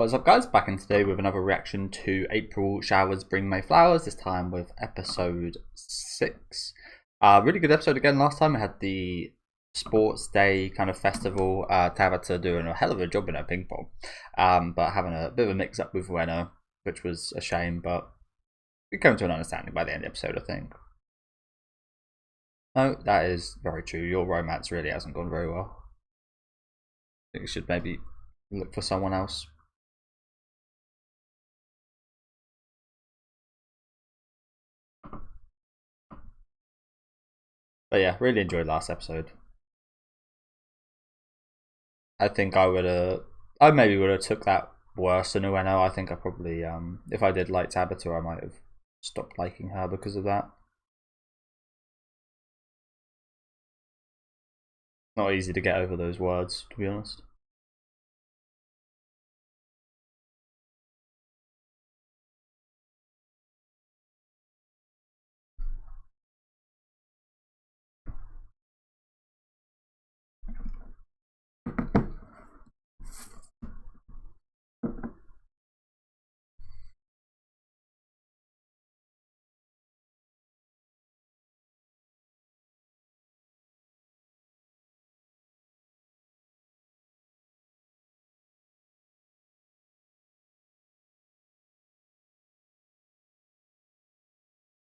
What's up, guys? Back in today with another reaction to April Showers Bring May Flowers, this time with episode 6. Really good episode again. Last time I had the sports day kind of festival. Tabata doing a hell of a job in her ping pong, but having a bit of a mix up with Ueno, which was a shame, but we came to an understanding by the end of the episode, I think. No, that is very true. Your romance really hasn't gone very well. I think you should maybe look for someone else. But yeah, really enjoyed last episode. I think I maybe would have took that worse than Ueno. I think I probably, if I did like Tabata, I might have stopped liking her because of that. Not easy to get over those words, to be honest.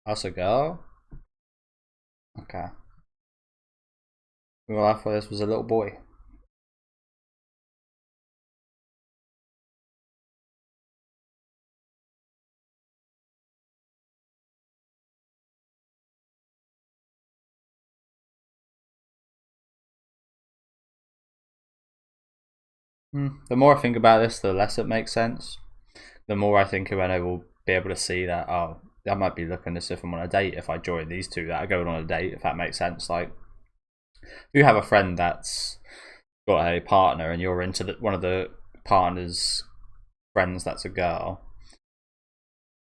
That's a girl? Okay. Well, I thought this was a little boy. The more I think about this, the less it makes sense. The more I think Ueno will be able to see that, oh, I might be looking as if I'm on a date if I join these two that are going on a date, if that makes sense. Like, if you have a friend that's got a partner and you're into one of the partner's friends that's a girl,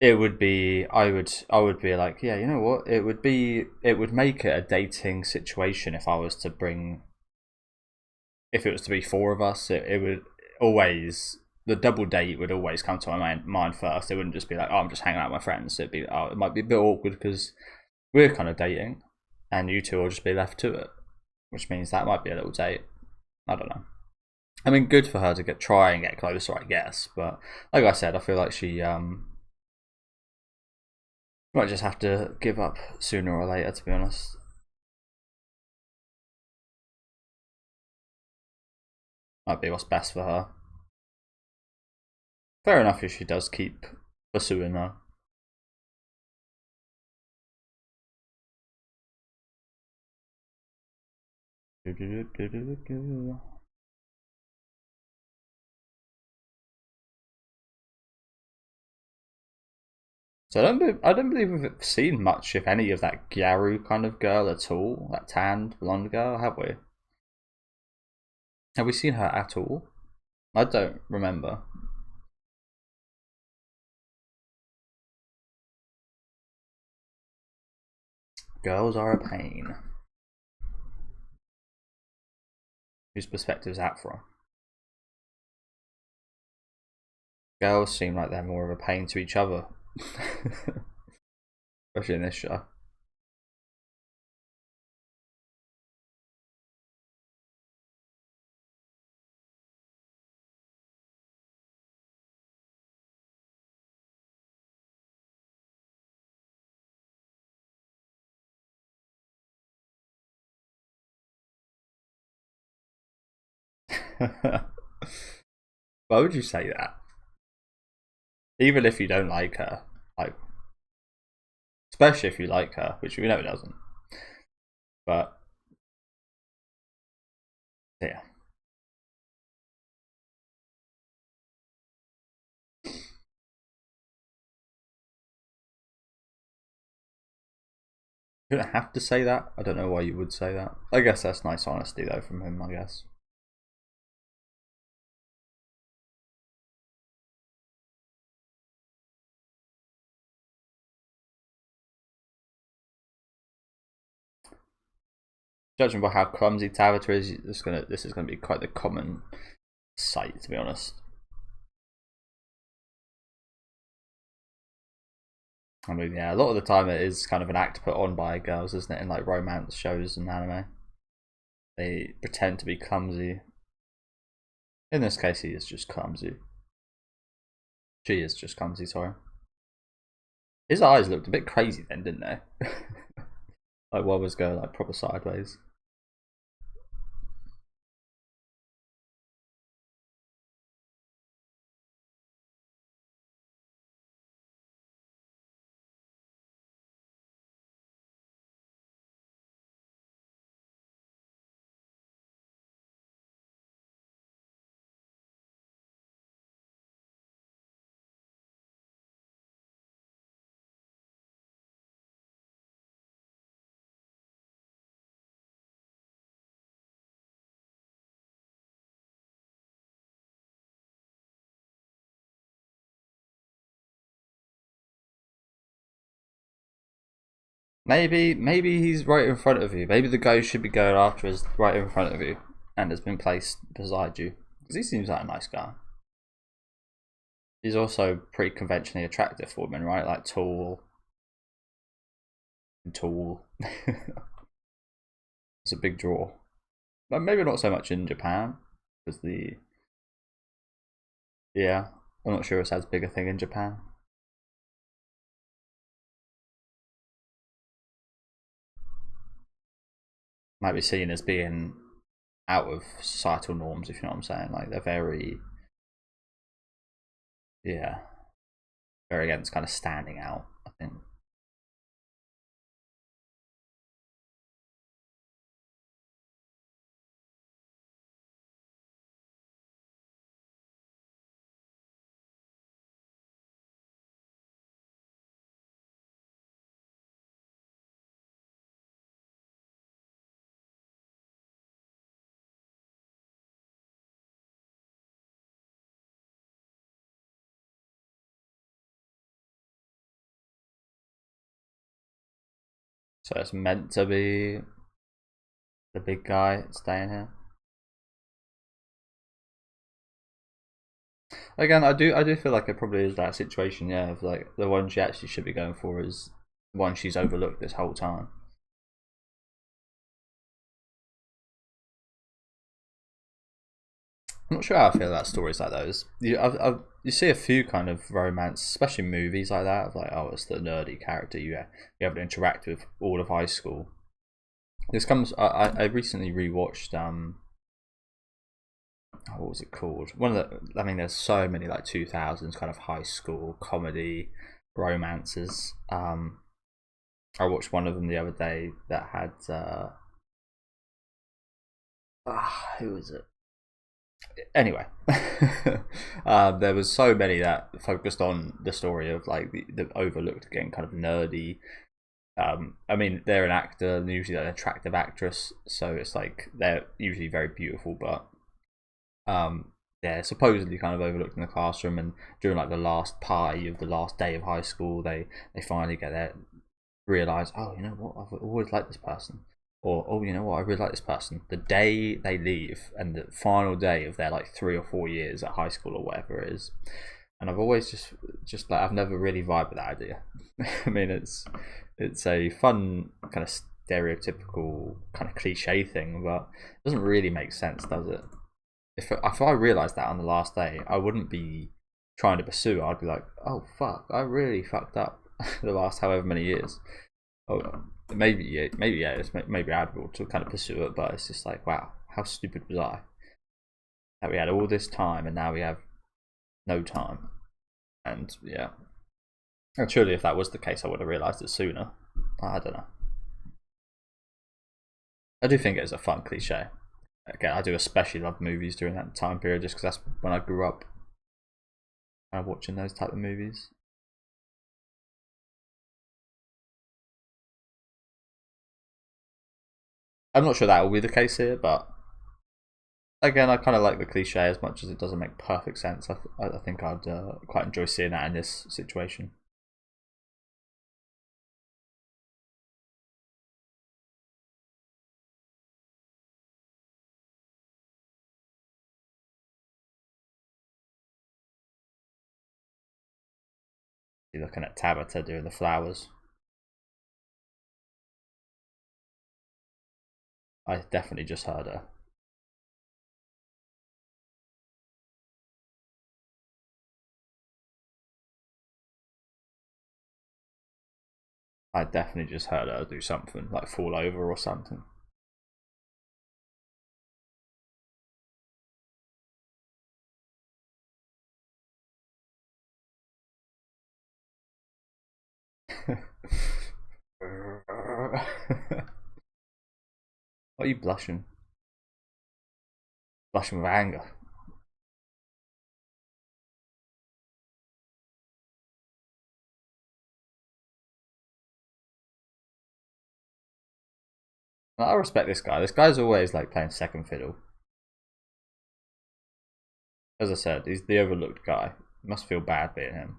it would be I would be like, yeah, you know what, it would make it a dating situation if it was to be four of us. It would always, the double date would always come to my mind first. It wouldn't just be like, oh, I'm just hanging out with my friends. It'd be, oh, it might be a bit awkward because we're kind of dating and you two will just be left to it, which means that might be a little date. I don't know. I mean, good for her to try and get closer, I guess. But like I said, I feel like she might just have to give up sooner or later, to be honest. Might be what's best for her. Fair enough if she does keep pursuing her. So I don't believe we've seen much, if any, of that Gyaru kind of girl at all. That tanned blonde girl, have we? Have we seen her at all? I don't remember. Girls are a pain. Whose perspective is that from? Girls seem like they're more of a pain to each other. Especially in this show. Why would you say that? Even if you don't like her, like, especially if you like her, which we know it doesn't. But yeah. You don't have to say that. I don't know why you would say that. I guess that's nice honesty though from him, I guess. Judging by how clumsy Tabata is, this is gonna be quite the common sight, to be honest. I mean, yeah, a lot of the time it is kind of an act put on by girls, isn't it? In like romance shows and anime, they pretend to be clumsy. In this case, he is just clumsy. She is just clumsy. Sorry. His eyes looked a bit crazy then, didn't they? Like one was going like proper sideways. Maybe he's right in front of you. Maybe the ghost should be going after is right in front of you and has been placed beside you. Because he seems like a nice guy. He's also pretty conventionally attractive for women, right? Like tall. Tall. It's a big draw. But maybe not so much in Japan. Because the. Yeah. I'm not sure it's as big a thing in Japan. Might be seen as being out of societal norms, if you know what I'm saying. Like they're very, yeah, very against kind of standing out, I think. So it's meant to be the big guy staying here. Again, I do feel like it probably is that situation, yeah, of like the one she actually should be going for is the one she's overlooked this whole time. I'm not sure how I feel about stories like those. You see a few kind of romance, especially movies like that, of like, oh, it's the nerdy character you have to interact with all of high school. This comes. I recently rewatched what was it called? One of the. I mean, there's so many like 2000s kind of high school comedy romances. I watched one of them the other day that had who was it? Anyway, there was so many that focused on the story of like the overlooked again kind of nerdy. I mean, they're an actor, and usually an attractive actress, so it's like they're usually very beautiful, but they're supposedly kind of overlooked in the classroom. And during like the last party of the last day of high school, they finally get there, realize, oh, you know what, I've always liked this person, or oh, you know what, I really like this person. The day they leave, and the final day of their like 3 or 4 years at high school or whatever it is, and I've always just like I've never really vibed with that idea. I mean, it's a fun kind of stereotypical kind of cliche thing, but it doesn't really make sense, does it? If I realized that on the last day, I wouldn't be trying to pursue it. I'd be like, oh fuck, I really fucked up the last however many years. Oh, maybe yeah, it's maybe admirable to kind of pursue it, but it's just like, wow, how stupid was I? That we had all this time and now we have no time. And yeah, and surely if that was the case, I would have realised it sooner. I don't know. I do think it's a fun cliche. Again, I do especially love movies during that time period, just because that's when I grew up watching those type of movies. I'm not sure that will be the case here, but again, I kind of like the cliche as much as it doesn't make perfect sense. I think I'd quite enjoy seeing that in this situation. You're looking at Tabitha doing the flowers. I definitely just heard her. I definitely just heard her do something, like fall over or something. Why are you blushing? Blushing with anger. I respect this guy. This guy's always like playing second fiddle. As I said, he's the overlooked guy. Must feel bad being him.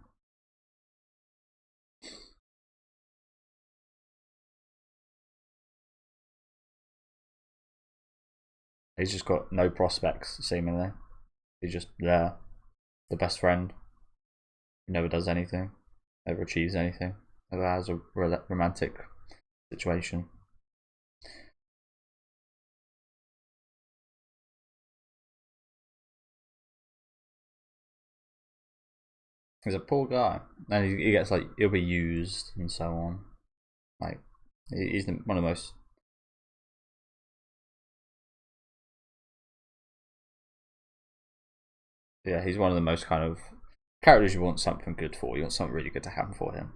He's just got no prospects, seemingly. He's just there, the best friend. He never does anything, never achieves anything, never has a romantic situation. He's a poor guy, and he gets like he'll be used and so on. Like he's one of the most. Yeah, he's one of the most kind of characters you want something good for. You want something really good to happen for him.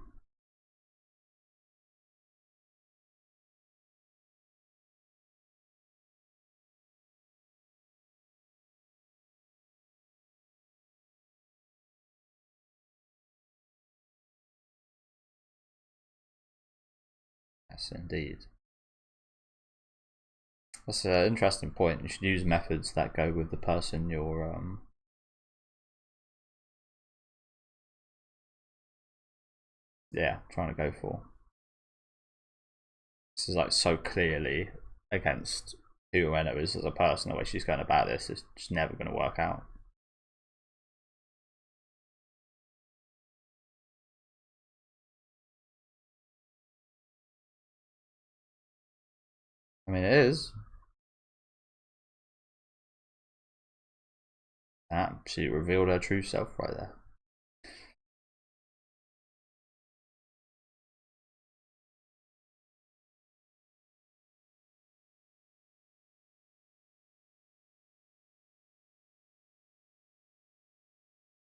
Yes, indeed. That's an interesting point. You should use methods that go with the person you're yeah, trying to go for. This is like so clearly against who Ueno is as a person. The way she's going about this is just never going to work out. I mean, it is. She revealed her true self right there.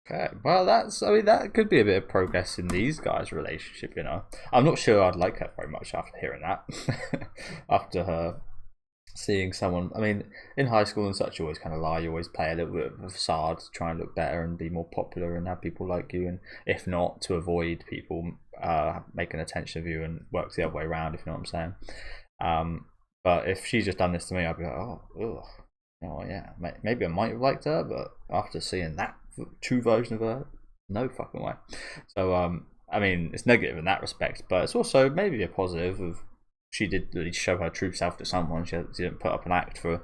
Okay, well, I mean, that could be a bit of progress in these guys' relationship, you know. I'm not sure I'd like her very much after hearing that. After her seeing someone, I mean, in high school and such, you always kind of lie, you always play a little bit of a facade to try and look better and be more popular and have people like you, and if not, to avoid people making attention of you and work the other way around, if you know what I'm saying. But if she's just done this to me, I'd be like, oh, ugh. Oh yeah, maybe I might have liked her, but after seeing that true version of her, no fucking way. So I mean, it's negative in that respect, but it's also maybe a positive of she did really show her true self to someone. She didn't put up an act for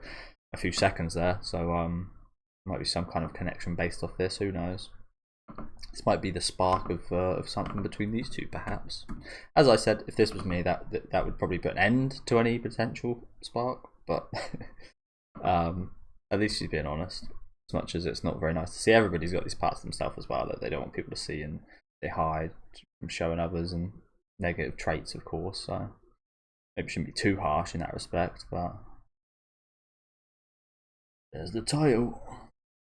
a few seconds there, so might be some kind of connection based off this. Who knows? This might be the spark of something between these two, perhaps. As I said, if this was me, that would probably put an end to any potential spark. But at least she's being honest. As much as it's not very nice to see, everybody's got these parts of themselves as well that they don't want people to see, and they hide from showing others, and negative traits, of course. So maybe shouldn't be too harsh in that respect. But there's the title.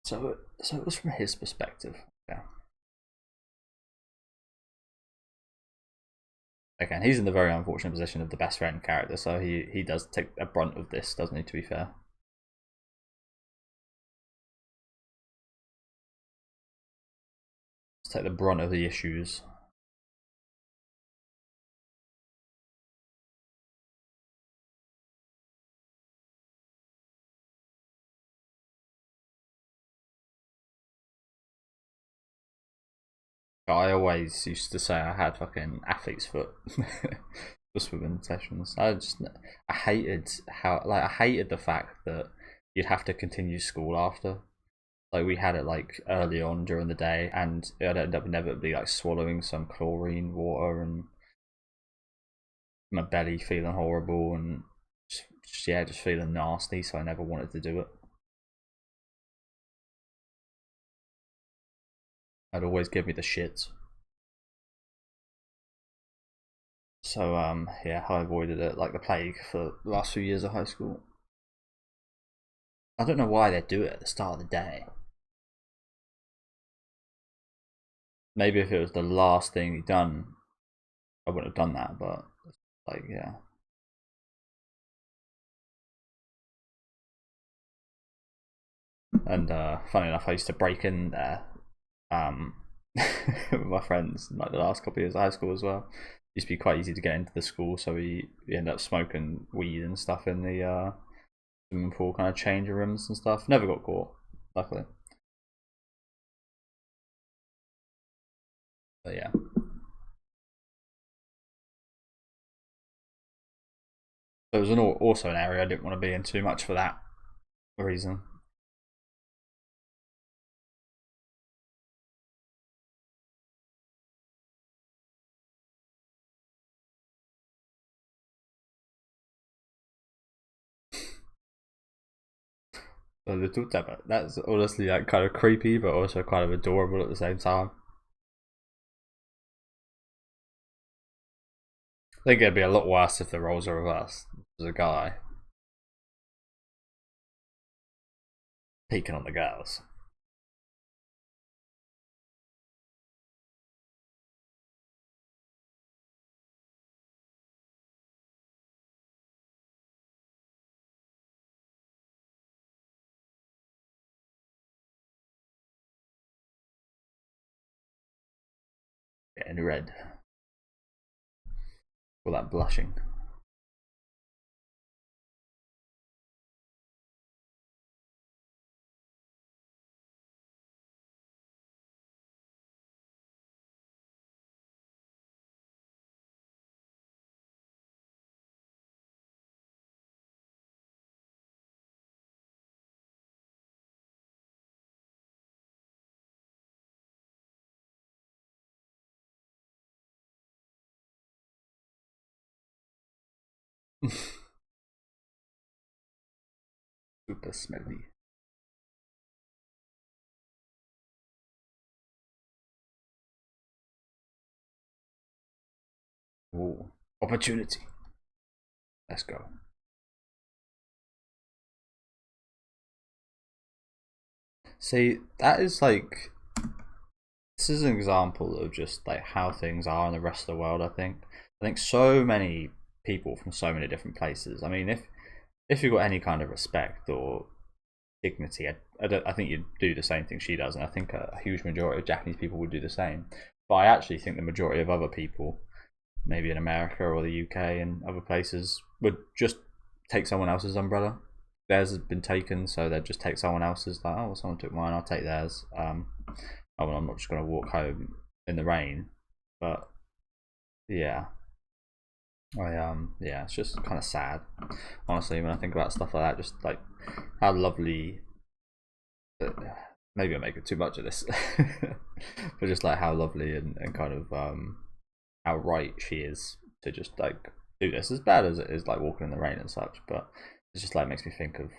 So it was from his perspective. Yeah. Again, he's in the very unfortunate position of the best friend character, so he does take a brunt of this, doesn't he? To be fair. Take the brunt of the issues. I always used to say I had fucking athlete's foot for swimming sessions. I hated how I hated the fact that you'd have to continue school after. Like we had it like early on during the day, and I'd end up inevitably like swallowing some chlorine water, and my belly feeling horrible, and yeah, just feeling nasty. So I never wanted to do it. I'd always give me the shits. So yeah, I avoided it like the plague for the last few years of high school. I don't know why they do it at the start of the day. Maybe if it was the last thing he'd done, I wouldn't have done that. But like, yeah. And funny enough, I used to break in there with my friends in like the last couple of years of high school as well. It used to be quite easy to get into the school, so we ended up smoking weed and stuff in the swimming pool kind of changing rooms and stuff. Never got caught, luckily. But yeah. There was also an area I didn't want to be in too much for that reason. A little debit. That's honestly like kind of creepy, but also kind of adorable at the same time. I think it'd be a lot worse if the roles are reversed. There's a guy peeking on the girls. Getting red. All that blushing. Super smelly. Ooh. Opportunity. Let's go. See, that is like this is an example of just like how things are in the rest of the world. I think so many people from so many different places. I mean, if you've got any kind of respect or dignity, I think you'd do the same thing she does, and I think a huge majority of Japanese people would do the same. But I actually think the majority of other people, maybe in America or the UK and other places, would just take someone else's umbrella. Theirs has been taken, so they'd just take someone else's. Like, oh, well, someone took mine, I'll take theirs. Oh, well, I'm not just going to walk home in the rain. But yeah, yeah, it's just kind of sad, honestly, when I think about stuff like that. Just like how lovely. Maybe I make it too much of this, but just like how lovely and kind of how right she is to just like do this, as bad as it is like walking in the rain and such. But it's just like makes me think of,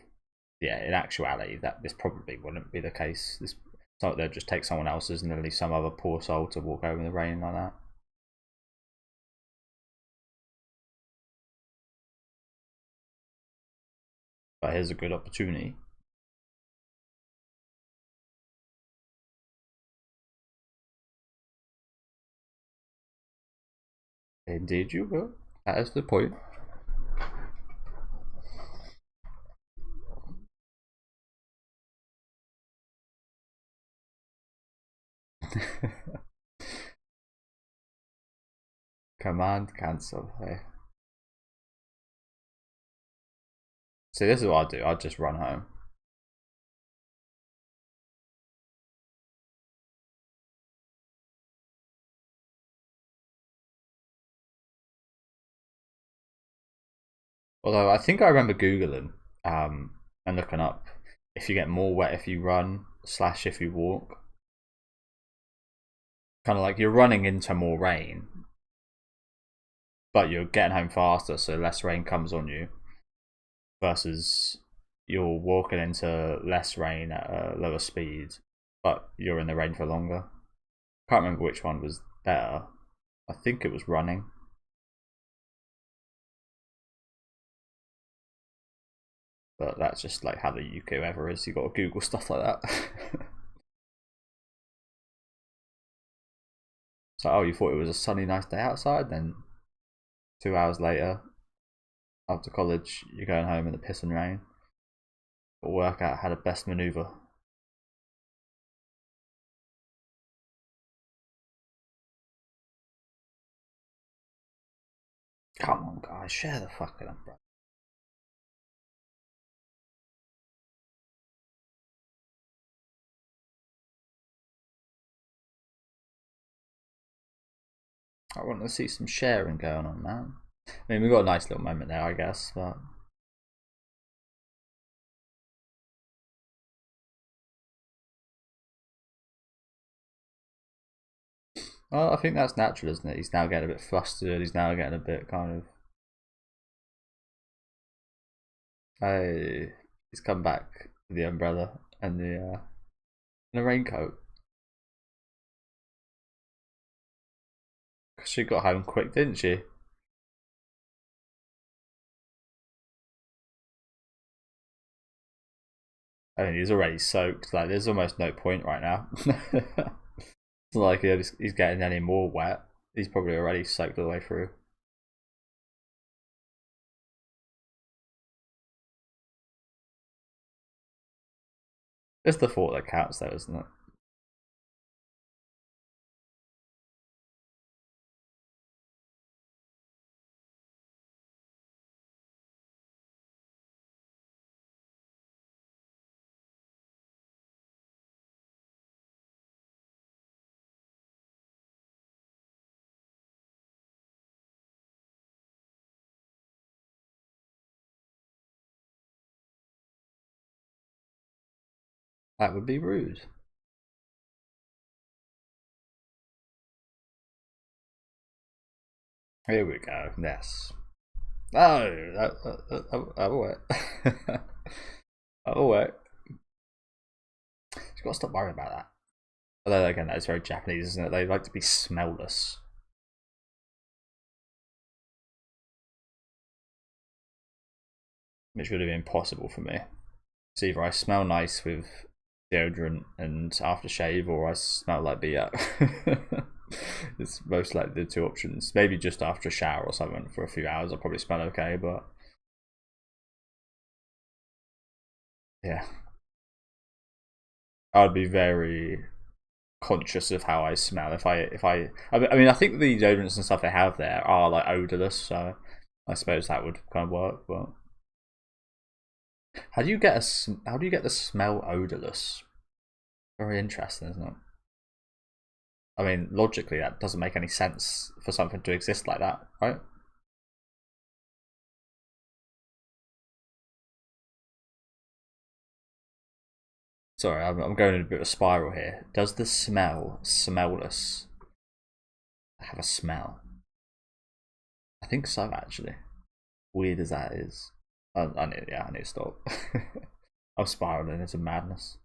yeah, in actuality that this probably wouldn't be the case. This so they'd just take someone else's and then leave some other poor soul to walk over in the rain like that. But here's a good opportunity. Indeed, you will. That is the point. Command cancel. Hey. See, this is what I'd do. I'd just run home. Although I think I remember Googling and looking up if you get more wet if you run slash if you walk. Kind of like you're running into more rain, but you're getting home faster, so less rain comes on you. Versus you're walking into less rain at a lower speed, but you're in the rain for longer. Can't remember which one was better. I think it was running. But that's just like how the UK weather is. You got to Google stuff like that. So, oh, you thought it was a sunny, nice day outside? Then 2 hours later, after college, you're going home in the piss and rain. But work out how to best maneuver. Come on, guys, share the fucking umbrella. I want to see some sharing going on, man. I mean, we got a nice little moment there, I guess, but well, I think that's natural, isn't it? He's now getting a bit flustered. He's now getting a bit kind of. Hey, he's come back with the umbrella and the raincoat. She got home quick, didn't she? I mean, he's already soaked. Like, there's almost no point right now. It's not like he's getting any more wet. He's probably already soaked all the way through. It's the thought that counts, though, isn't it? That would be rude. Here we go. Yes. Oh, wait. Oh, wait. You've got to stop worrying about that. Although, again, that's very Japanese, isn't it? They like to be smellless. Which would have been impossible for me. It's either I smell nice with deodorant and aftershave, or I smell like beer. It's most likely the two options. Maybe just after a shower or something for a few hours, I'll probably smell okay, but yeah. I'd be very conscious of how I smell I mean, I think the deodorants and stuff they have there are like odorless, so I suppose that would kind of work. But how do you get the smell odorless? Very interesting, isn't it? I mean, logically, that doesn't make any sense for something to exist like that, right? Sorry, I'm going in a bit of a spiral here. Does the smell smellless have a smell? I think so, actually. Weird as that is. I need to stop. I'm spiraling into madness.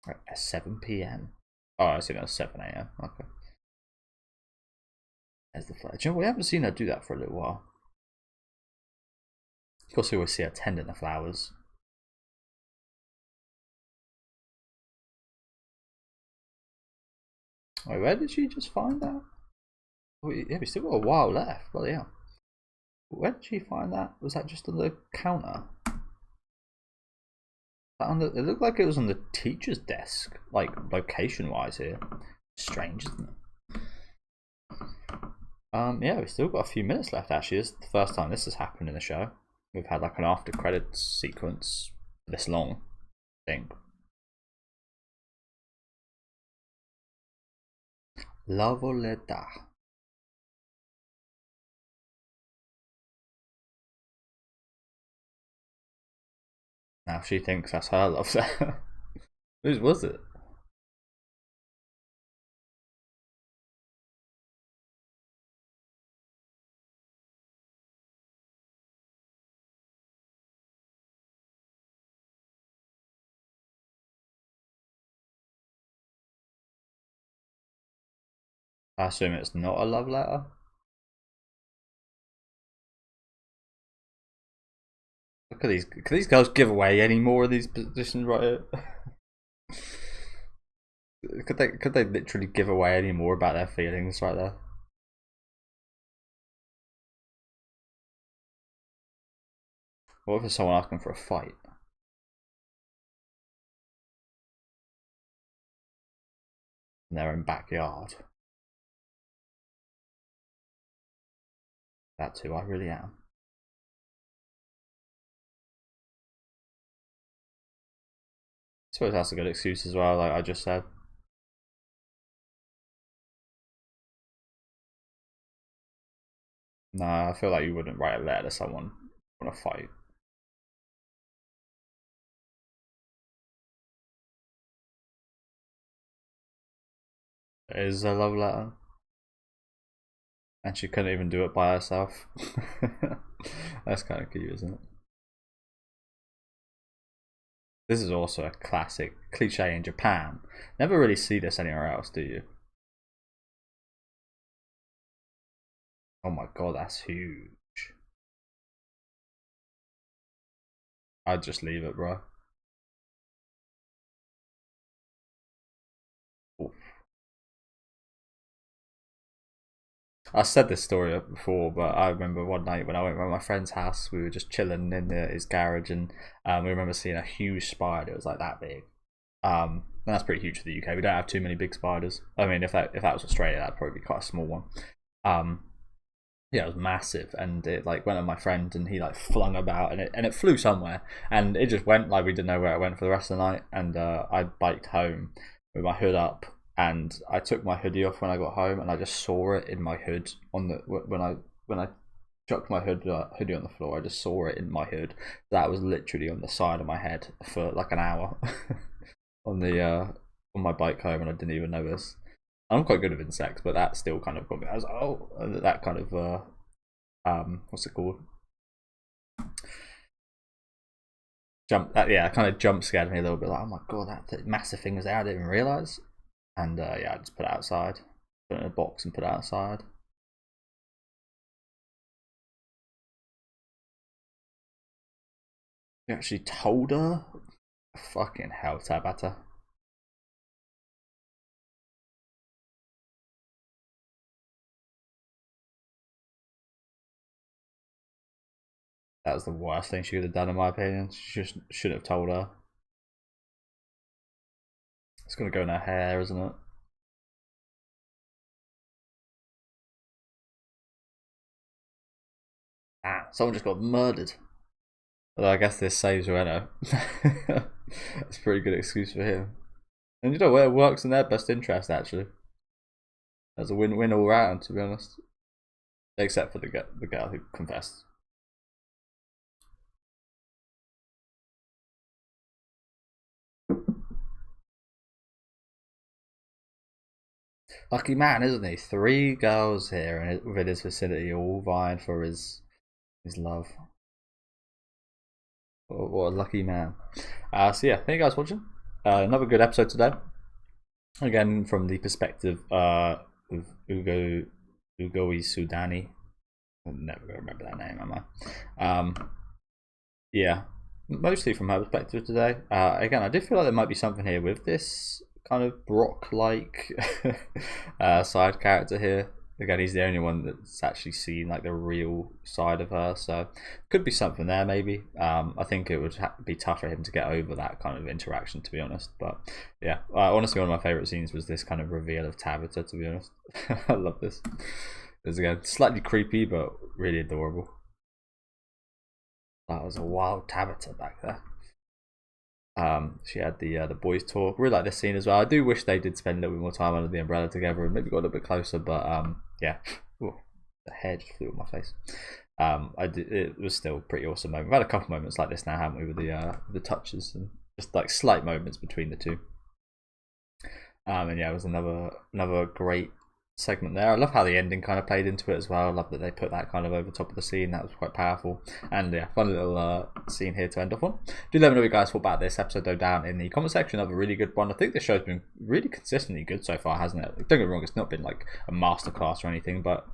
Right, at 7 p.m. Oh, I see that's 7 a.m. Okay. There's the flag. Do you know, we haven't seen her do that for a little while. Of course, we always see her tending the flowers. Wait, where did she just find that? Yeah, we still got a while left. Bloody hell. Where did she find that? Was that just on the counter? It looked like it was on the teacher's desk, like location-wise here. Strange, isn't it? Yeah, we've still got a few minutes left. Actually, this is the first time this has happened in the show. We've had like an after credits sequence this long, I think. Lavoleta. Now she thinks that's her love letter. Whose was it? I assume it's not a love letter. Look at these. Can these girls give away any more of these positions right here? Could they literally give away any more about their feelings right there? What if it's someone asking for a fight? In their own backyard. That's who I really am. I suppose that's a good excuse as well, like I just said. Nah, I feel like you wouldn't write a letter to someone on a fight. It is a love letter. And she couldn't even do it by herself. That's kind of cute, isn't it? This is also a classic cliche in Japan. Never really see this anywhere else, do you? Oh my god, that's huge. I'd just leave it, bro. Oof. I said this story before, but I remember one night when I went to my friend's house, we were just chilling in his garage, and we remember seeing a huge spider. It was like that big. And that's pretty huge for the UK. We don't have too many big spiders. I mean, if that was Australia, that'd probably be quite a small one. Yeah, it was massive, and it like went on my friend, and he like flung about, and it flew somewhere, and it just went like we didn't know where it went for the rest of the night. And I biked home with my hood up, and I took my hoodie off when I got home, and I just saw it in my hood on the when I chucked my hoodie on the floor. I just saw it in my hood. That was literally on the side of my head for like an hour on the on my bike home, and I didn't even notice. I'm quite good with insects, but that still kind of got me. I was like, oh, that kind of what's it called? Yeah, kind of jump scared me a little bit. Like, oh my god, that massive thing was there. I didn't even realize. And yeah, I just put it outside, put it in a box, and put it outside. You actually told her? Fucking hell, Tabata. That was the worst thing she could have done, in my opinion. She should have told her. It's gonna go in her hair, isn't it? Ah, someone just got murdered. Although I guess this saves Renault. That's a pretty good excuse for him. And you know what? It works in their best interest, actually. That's a win-win all round, to be honest. Except for the girl who confessed. Lucky man, isn't he? 3 girls here within his vicinity, all vying for his love. What a lucky man. So yeah, thank you guys for watching. Another good episode today. Again, from the perspective of Ugo Sudani. I'm never gonna remember that name, am I? Yeah, mostly from her perspective today. Again, I do feel like there might be something here with this kind of Brock-like side character here. Again, he's the only one that's actually seen like the real side of her, so could be something there maybe. I think it would be tough for him to get over that kind of interaction, to be honest. But yeah, honestly, one of my favourite scenes was this kind of reveal of Tabitha, to be honest. I love this. It's again slightly creepy, but really adorable. That was a wild Tabitha back there. She had the boys talk. Really like this scene as well. I do wish they did spend a little bit more time under the umbrella together and maybe got a little bit closer, but yeah. Ooh, the hair just flew on my face. It was still a pretty awesome moment. We've had a couple moments like this now, haven't we, with the touches and just like slight moments between the two. And yeah, it was another great segment there. I love how the ending kind of played into it as well. I love that they put that kind of over top of the scene. That was quite powerful. And yeah, fun little scene here to end off on. Do let me know what you guys thought about this episode though down in the comment section. Another really good one. I think this show's been really consistently good so far, hasn't it? Don't get me wrong, it's not been like a masterclass or anything, but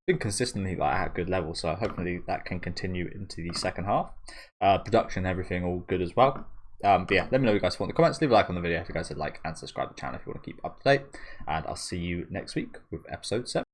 been consistently like at a good level. So hopefully that can continue into the second half. Production and everything all good as well. But yeah, let me know what you guys thought in the comments. Leave a like on the video if you guys would like, and subscribe to the channel if you want to keep up to date. And I'll see you next week with episode 7.